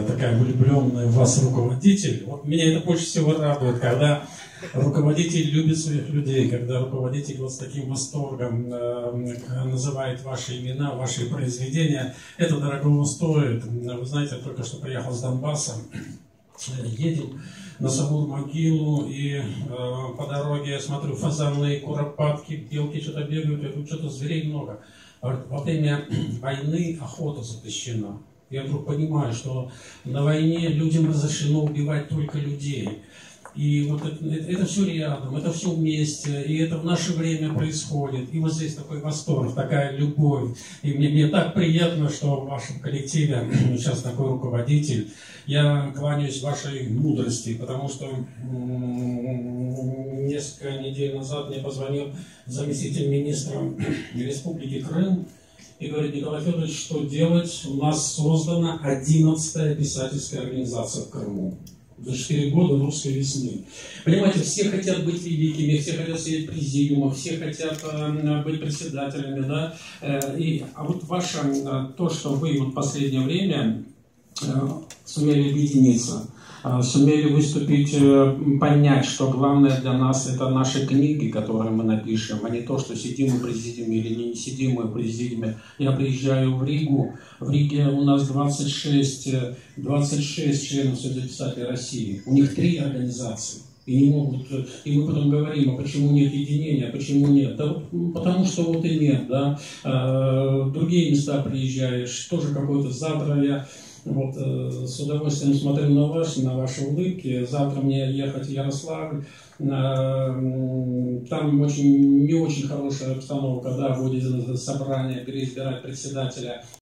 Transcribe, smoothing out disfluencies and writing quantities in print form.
Такая влюбленная в вас руководитель. Вот меня это больше всего радует, когда руководитель любит своих людей, когда руководитель вот с таким восторгом называет ваши имена, ваши произведения. Это дорого стоит. Вы знаете, я только что приехал с Донбасса, едем на Савур-могилу, и по дороге я смотрю фазаны, куропатки, белки что-то бегают, я говорю, что-то зверей много. Во время войны охота запрещена. Я вдруг понимаю, что на войне людям разрешено убивать только людей. И вот это все рядом, это все вместе, и это в наше время происходит. И вот здесь такой восторг, такая любовь. И мне так приятно, что в вашем коллективе сейчас такой руководитель. Я кланяюсь вашей мудрости, потому что несколько недель назад мне позвонил заместитель министра Республики Крым и говорит: Николай Федорович, что делать? У нас создана 11-я писательская организация в Крыму. За 4 года русской весны. Понимаете, все хотят быть великими, все хотят сидеть в президиумах, все хотят быть председателями, да? А вот ваше, то, что вы вот в последнее время сумели объединиться, сумели выступить, понять, что главное для нас это наши книги, которые мы напишем, а не то, что сидим мы в президиуме или не сидим мы в президиуме. Я приезжаю в Ригу, в Риге у нас 26 членов Союза писателей России, у них 3 организации. И не могут, и мы потом говорим, а почему нет единения, а почему нет? Да вот, потому что вот и нет, да. В другие места приезжаешь, тоже какой-то завтра я вот, с удовольствием смотрю на ваши улыбки. Завтра мне ехать в Ярославль. Там не очень хорошая обстановка, да, будет собрание, переизбирать председателя.